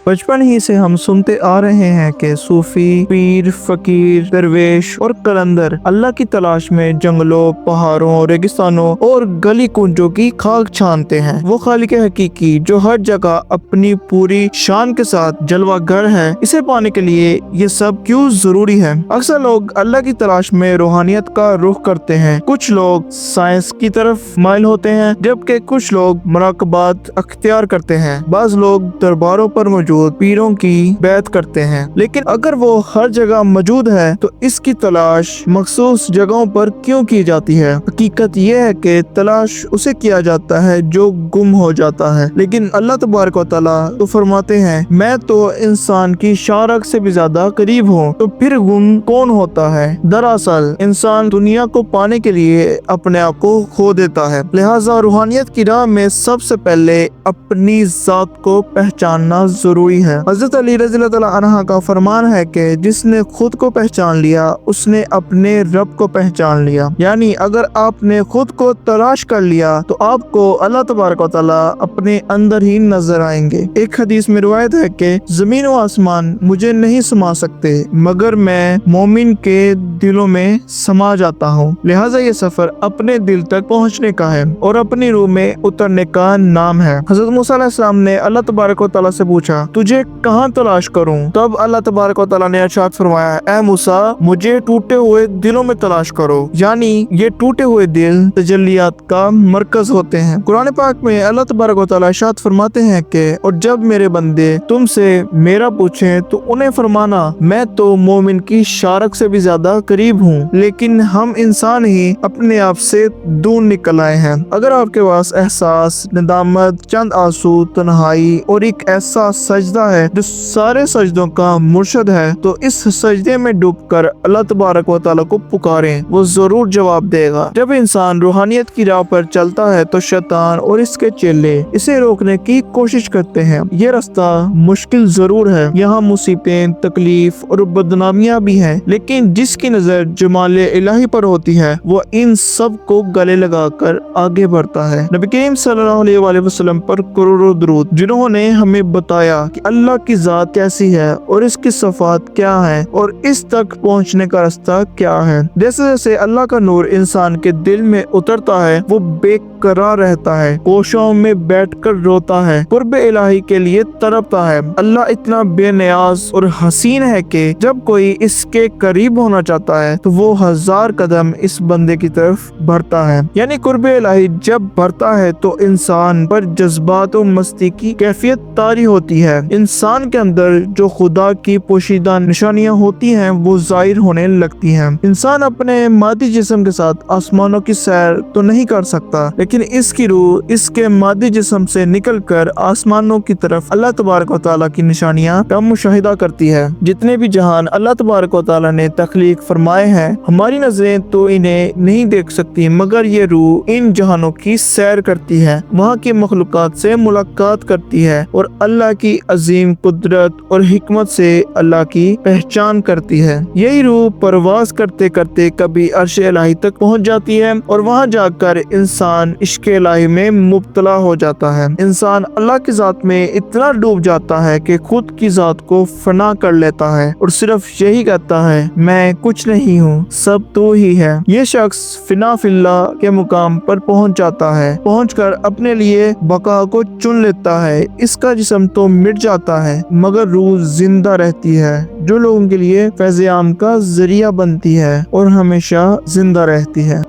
बचपन ही से हम सुनते आ रहे हैं कि सूफी, पीर, फकीर, दरवेश और कलंदर अल्लाह की तलाश में जंगलों, पहाड़ों, रेगिस्तानों और गली कुंजों की खाक छानते हैं। वो खालिक हकीकी जो हर जगह अपनी पूरी शान के साथ जलवागर है, इसे पाने के लिए ये सब क्यों जरूरी है? अक्सर लोग अल्लाह की तलाश में रूहानियत का रुख करते हैं। कुछ लोग साइंस की तरफ माइल होते हैं, जबकि कुछ लोग मुराकबात अख्तियार करते हैं। बाज लोग दरबारों पर मौजूद पीरों की बैत करते हैं, लेकिन अगर वो हर जगह मौजूद है तो इसकी तलाश मखसूस जगहों पर क्यों की जाती है? हकीकत यह है कि तलाश उसे किया जाता है जो गुम हो जाता है, लेकिन अल्लाह तबारक व तआला तो फरमाते हैं, मैं तो इंसान की शारक से भी ज्यादा करीब हूँ। तो फिर गुम कौन होता है? दरअसल इंसान दुनिया को पाने के लिए अपने आप को खो देता है। लिहाजा रूहानियत की राह में सबसे पहले अपनी जात को पहचानना जरूरी है। हजरत अली रज़ियल्लाहु तआला अन्हु का फरमान है कि जिसने खुद को पहचान लिया उसने अपने रब को पहचान लिया। यानी अगर आपने खुद को तलाश कर लिया तो आपको अल्लाह तबारक व तआला अपने अंदर ही नजर आएंगे। एक हदीस में रिवायत है कि जमीन व आसमान मुझे नहीं समा सकते मगर मैं मोमिन के दिलों में समा जाता हूँ। लिहाजा ये सफर अपने दिल तक पहुँचने का है और अपनी रूह में उतरने का नाम है। हजरत मूसा अलैहिस्सलाम ने अल्लाह तबारक व तआला से पूछा, तुझे कहाँ तलाश करूँ? तब अल्लाह तबारक व तआला ने इरशाद फरमाया, ऐ मूसा, मुझे टूटे हुए दिलों में तलाश करो। यानी ये टूटे हुए दिल तजल्लियात का मरकज होते हैं। कुरान पाक में अल्लाह तबारक व तआला इरशाद फरमाते हैं कि और जब मेरे बंदे तुमसे मेरा पूछें तो उन्हें फरमाना, मैं तो मोमिन की शारक से भी ज्यादा करीब हूँ, लेकिन हम इंसान ही अपने आप से दूर निकल आए हैं। अगर आपके पास एहसास, नदामत, चंद आंसू, तन्हाई और एक ऐसा सजदा है जो सारे सजदों का मुर्शद है, तो इस सजदे में डूबकर अल्लाह तबारक व तआला को पुकारें, वो जरूर जवाब देगा। जब इंसान रूहानियत की राह पर चलता है तो शैतान और इसके चेले इसे रोकने की कोशिश करते हैं। ये रास्ता मुश्किल जरूर है, यहाँ मुसीबतें, तकलीफ और बदनामियां भी हैं, लेकिन जिसकी नजर जमाल इलाही पर होती है वो इन सब को गले लगाकर आगे बढ़ता है। नबी करीम सल्लल्लाहु अलैहि वसल्लम पर करोड़ों दुरूद, जिन्होंने हमें बताया कि अल्लाह की जात कैसी है और इसकी सफात क्या है और इस तक पहुँचने का रास्ता क्या है। जैसे जैसे अल्लाह का नूर इंसान के दिल में उतरता है वो बेकरार रहता है, कोशों में बैठकर रोता है, कुर्ब इलाही के लिए तड़पता है। अल्लाह इतना बेनियाज और हसीन है कि जब कोई इसके करीब होना चाहता है तो वो 1000 कदम इस बंदे की तरफ बढ़ता है। यानी कुर्ब इलाही जब बढ़ता है तो इंसान पर जज्बात और मस्ती की कैफियत तारी होती है। इंसान के अंदर जो खुदा की पोशीदा निशानियां होती हैं वो जाहिर होने लगती हैं। इंसान अपने मादी जिस्म के साथ आसमानों की सैर तो नहीं कर सकता, लेकिन इसकी रूह इसके मादी जिस्म से निकलकर आसमानों की तरफ अल्लाह तबारक व तआला की निशानियां का मुशाहिदा करती है। जितने भी जहान अल्लाह तबारक व तआला ने तख्लीक फरमाए हैं, हमारी नजरें तो इन्हें नहीं देख सकती, मगर ये रूह इन जहानों की सैर करती है, वहाँ की मखलूकात से मुलाकात करती है और अल्लाह की अजीम कुदरत और हिकमत से अल्लाह की पहचान करती है। यही रूह परवाज करते करते कभी अर्श इलाही तक पहुँच जाती है और वहाँ जाकर इंसान इश्क इलाही में मुब्तला हो जाता है। इंसान अल्लाह की जात में इतना डूब जाता है कि खुद की जात को फना कर लेता है और सिर्फ यही कहता है, मैं कुछ नहीं हूँ, सब तू ही है। ये शख्स फिना फिल्ला के मुकाम पर पहुँच जाता है, पहुँचकर अपने लिए बका को चुन लेता है। इसका जिस्म तो मिट जाता है मगर रूह जिंदा रहती है, जो लोगों के लिए फैज़ आम का जरिया बनती है और हमेशा जिंदा रहती है।